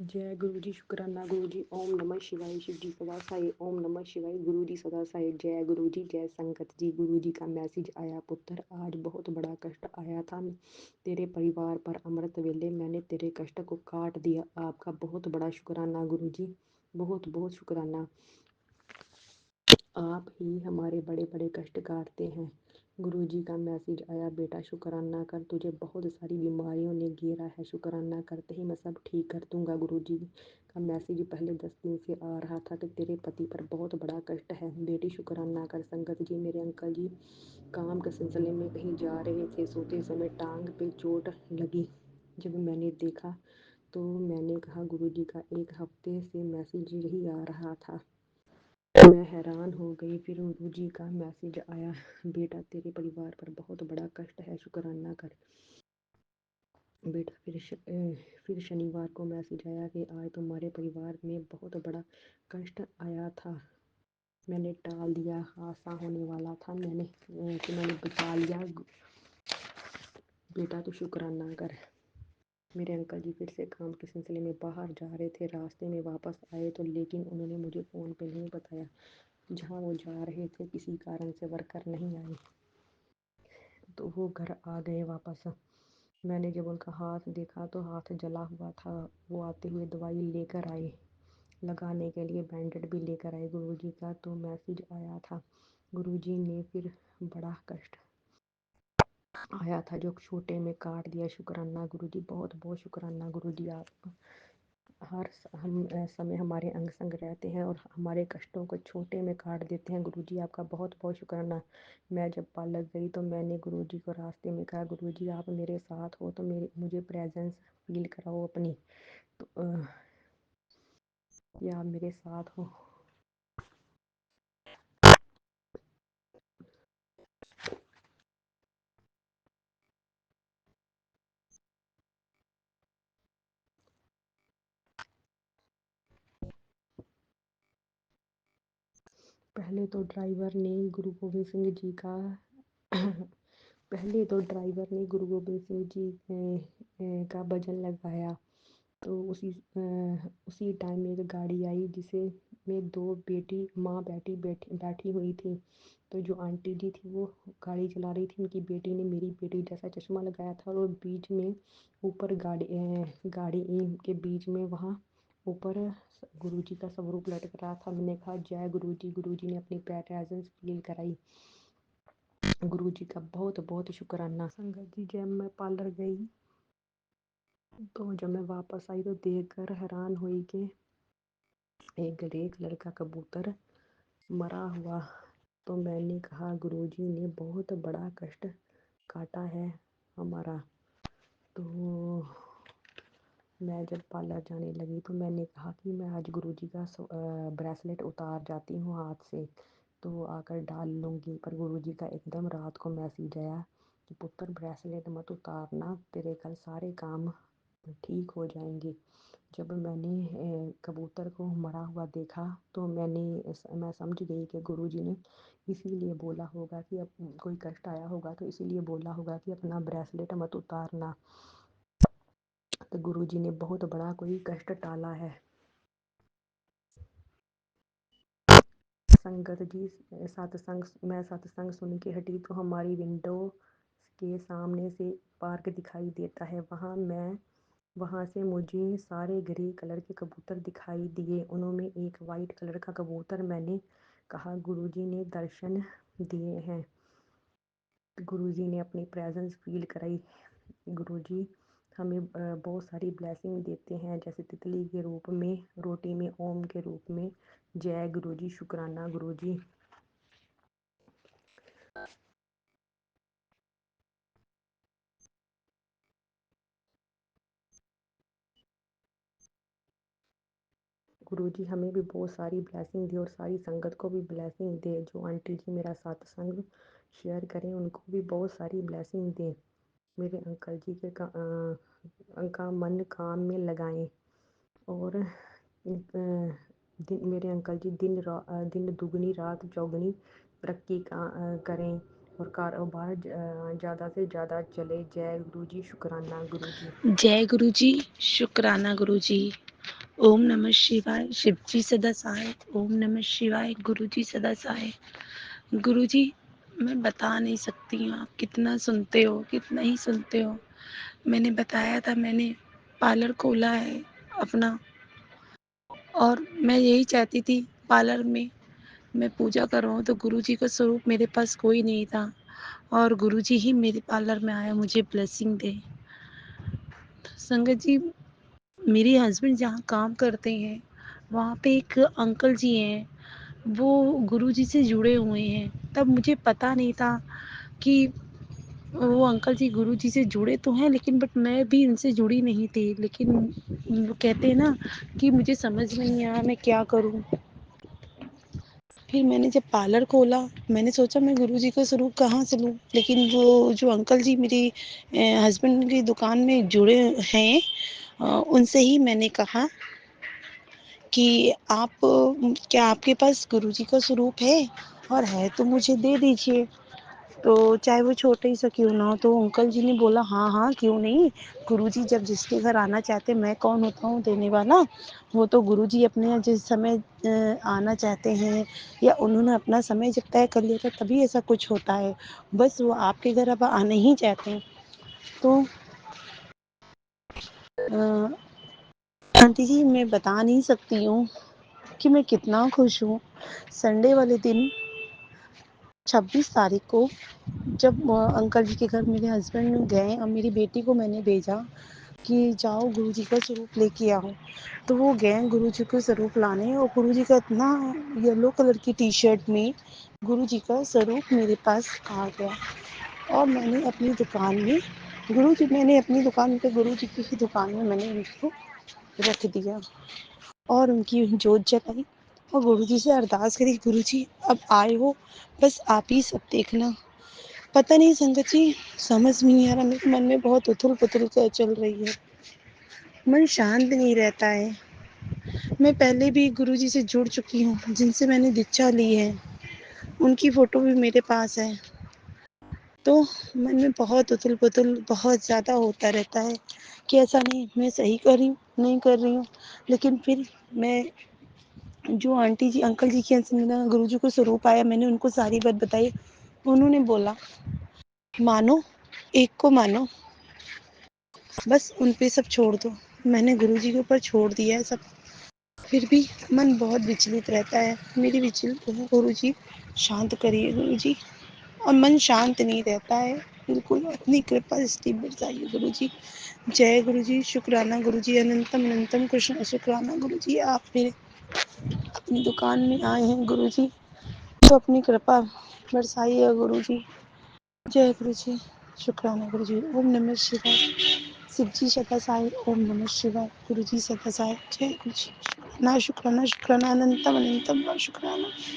जय गुरु जी, शुक्राना गुरु जी। ओम नमः शिवाय। शिव जी सदा साई। ओम नमः शिवाय। गुरु जी सदा साई। जय गुरु जी, जय संगत जी। गुरु जी का मैसेज आया, पुत्र आज बहुत बड़ा कष्ट आया था तेरे परिवार पर। अमृत वेले मैंने तेरे कष्ट को काट दिया। आपका बहुत बड़ा शुक्राना गुरु जी, बहुत बहुत शुक्राना। आप ही हमारे बड़े बड़े कष्ट काटते हैं। गुरु जी का मैसेज आया, बेटा शुक्राना कर, तुझे बहुत सारी बीमारियों ने घेरा है। शुक्राना करते ही मैं सब ठीक कर दूंगा। गुरु जी का मैसेज पहले 10 दिन से आ रहा था कि तेरे पति पर बहुत बड़ा कष्ट है। बेटी शुक्राना कर। संगत जी, मेरे अंकल जी काम के सिलसिले में कहीं जा रहे थे, सोते समय टांग पे चोट लगी। जब मैंने देखा तो मैंने कहा गुरु जी का 1 हफ्ते से मैसेज यही आ रहा था। मैं हैरान हो गई। फिर गुरु जी का मैसेज आया, बेटा तेरे परिवार पर बहुत बड़ा कष्ट है। शुक्राना कर बेटा। फिर शनिवार को मैसेज आया कि आज तुम्हारे परिवार में बहुत बड़ा कष्ट आया था। मैंने टाल दिया, हादसा होने वाला था, मैंने बचा लिया। बेटा तो शुक्राना कर। मेरे अंकल जी फिर से काम के सिलसिले में बाहर जा रहे थे। रास्ते में वापस आए तो लेकिन उन्होंने मुझे फ़ोन पे नहीं बताया जहाँ वो जा रहे थे। किसी कारण से वर्कर नहीं आए तो वो घर आ गए वापस। मैंने जब उनका हाथ देखा तो हाथ जला हुआ था। वो आते हुए दवाई लेकर आए, लगाने के लिए बैंडेड भी लेकर आए। गुरुजी का तो मैसेज आया था। गुरुजी ने फिर बड़ा कष्ट आया था जो छोटे में काट दिया। शुक्राना गुरुजी, बहुत बहुत शुक्राना गुरुजी। आप हर समय हमारे अंग संग रहते हैं और हमारे कष्टों को छोटे में काट देते हैं। गुरुजी आपका बहुत बहुत शुक्राना। मैं जब पार्लर गई तो मैंने गुरुजी को रास्ते में कहा, गुरुजी आप मेरे साथ हो तो मुझे प्रेजेंस फील कराओ अपनी, तो या आप मेरे साथ हो। पहले तो ड्राइवर ने गुरु गोबिंद सिंह जी का पहले तो ड्राइवर ने गुरु गोबिंद सिंह जी का भजन लगाया तो उसी टाइम एक गाड़ी आई जिसे में 2 माँ बैठी हुई थी। तो जो आंटी जी थी वो गाड़ी चला रही थी। उनकी बेटी ने मेरी बेटी जैसा चश्मा लगाया था और बीच में ऊपर गाड़ी के बीच में वहाँ ऊपर गुरुजी का स्वरूप लटक रहा था। मैंने कहा जय गुरुजी। गुरुजी ने अपनी प्रेजेंस फील कराई। गुरुजी का बहुत बहुत शुक्राना। संगत जी, जब मैं पार्लर गई तो जब मैं वापस आई तो देखकर हैरान हुई कि एक ग्रे कलर का कबूतर मरा हुआ। तो मैंने कहा गुरुजी ने बहुत बड़ा कष्ट काटा है हमारा। तो मैं जब पार्लर जाने लगी तो मैंने कहा कि मैं आज गुरुजी का ब्रेसलेट उतार जाती हूँ हाथ से, तो आकर डाल लूँगी। पर गुरुजी का एकदम रात को मैसेज आया कि पुत्र ब्रेसलेट मत उतारना, तेरे कल सारे काम ठीक हो जाएंगे। जब मैंने कबूतर को मरा हुआ देखा तो मैं समझ गई कि गुरुजी ने इसीलिए बोला होगा कि अब कोई कष्ट आया होगा तो इसीलिए बोला होगा कि अपना ब्रेसलेट मत उतारना। तो गुरुजी ने बहुत बड़ा कोई कष्ट टाला है। संगत जी, मैं सत्संग सुन के हटी तो हमारी विंडो के सामने से पार्क दिखाई देता है। वहाँ से मुझे सारे ग्रे कलर के कबूतर दिखाई दिए। उनमें एक वाइट कलर का कबूतर। मैंने कहा गुरुजी ने दर्शन दिए हैं। गुरुजी ने अपनी प्रेजेंस फील कराई। गुरुजी हमें बहुत सारी ब्लेसिंग देते हैं, जैसे तितली के रूप में, रोटी में ओम के रूप में। जय गुरुजी, शुक्राना गुरुजी। गुरुजी हमें भी बहुत सारी ब्लेसिंग दे और सारी संगत को भी ब्लेसिंग दे। जो आंटी जी मेरा सत्संग शेयर करें उनको भी बहुत सारी ब्लेसिंग दे। मेरे अंकल जी का मन काम में लगाएं और मेरे अंकल जी दिन दुगनी रात चौगनी तरक्की करें और कारोबार ज़्यादा से ज़्यादा चले। जय गुरु जी, शुक्राना गुरु जी। जय गुरु जी, शुक्राना गुरु जी। ओम नमः शिवाय। शिव जी सदा सहाय। ओम नमः शिवाय। गुरु जी सदा सहाय। गुरु जी, मैं बता नहीं सकती हूँ आप कितना सुनते हो, कितना ही सुनते हो। मैंने बताया था, मैंने पार्लर खोला है अपना, और मैं यही चाहती थी पार्लर में मैं पूजा कर रहा हूँ तो गुरु जी का स्वरूप मेरे पास कोई नहीं था, और गुरु जी ही मेरे पार्लर में आया मुझे ब्लेसिंग दे। संगत जी, मेरे हस्बैंड जहाँ काम करते हैं वहाँ पे एक अंकल जी हैं, वो गुरु जी से जुड़े हुए हैं। तब मुझे पता नहीं था कि वो अंकल जी गुरु जी से जुड़े तो हैं, लेकिन बट मैं भी उनसे जुड़ी नहीं थी। लेकिन वो कहते हैं ना कि मुझे समझ में नहीं आया मैं क्या करूं। फिर मैंने जब पार्लर खोला, मैंने सोचा मैं गुरु जी का स्वरूप कहाँ से लूँ, लेकिन वो जो अंकल जी मेरी हस्बैंड की दुकान में जुड़े हैं, उनसे ही मैंने कहा कि आप क्या आपके पास गुरु जी का स्वरूप है, और है तो मुझे दे दीजिए, तो चाहे वो छोटे ही सा क्यों ना हो। तो अंकल जी ने बोला हाँ हाँ क्यों नहीं, गुरुजी जब जिसके घर आना चाहते, मैं कौन होता हूँ देने वाला, वो तो गुरुजी अपने जिस समय आना चाहते हैं, या उन्होंने अपना समय जब तय कर लिया था तभी ऐसा कुछ होता है। बस वो आपके घर अब आना ही चाहते हैं। तो आंटी जी, मैं बता नहीं सकती हूँ कि मैं कितना खुश हूँ। संडे वाले दिन 26 तारीख को जब अंकल जी के घर मेरे हस्बैंड गए और मेरी बेटी को मैंने भेजा कि जाओ गुरु जी का स्वरूप लेके आओ, तो वो गए गुरु जी का स्वरूप लाने, और गुरु जी का इतना येलो कलर की टी शर्ट में गुरु जी का स्वरूप मेरे पास आ गया। और मैंने अपनी दुकान पे गुरु जी की ही दुकान में मैंने उनको रख दिया और उनकी जोत जलाई, और गुरु जी से अरदास करी, गुरु जी अब आए हो, बस आप ही सब देखना। पता नहीं संगत जी, समझ में नहीं आ रहा, मेरे मन में बहुत उथल पुथल चल रही है, मन शांत नहीं रहता है। मैं पहले भी गुरु जी से जुड़ चुकी हूँ, जिनसे मैंने दीक्षा ली है, उनकी फ़ोटो भी मेरे पास है। तो मन में बहुत उथल पुथल बहुत ज़्यादा होता रहता है कि ऐसा नहीं मैं सही कर रही हूँ, नहीं कर रही हूँ। लेकिन फिर मैं जो आंटी जी अंकल जी के से मेरा गुरु जी को स्वरूप आया, मैंने उनको सारी बात बताई। उन्होंने बोला मानो, एक को मानो, बस उन पे सब छोड़ दो। मैंने गुरु जी के ऊपर छोड़ दिया है सब। फिर भी मन बहुत विचलित रहता है, मेरी विचलित को गुरु जी शांत करिए गुरु जी, और मन शांत नहीं रहता है बिल्कुल। अपनी कृपा स्टीप बरसाइए गुरु जी। जय गुरु जी, शुक्राना गुरु जी, अनंतम अनंतम कृष्ण शुक्राना गुरु जी। आप मेरे अपनी दुकान में आए हैं गुरु जी, तो अपनी कृपा बरसाइए गुरु जी। जय गुरु जी, शुक्राना गुरु जी। ओम नमः शिवाय। शिव जी सदा साई। ओम नमः शिवाय। गुरु जी सदा साई। जय गुरु जी। शुक्राना शुक्राना शुक्राना, अनंतम अनंतम शुक्राना।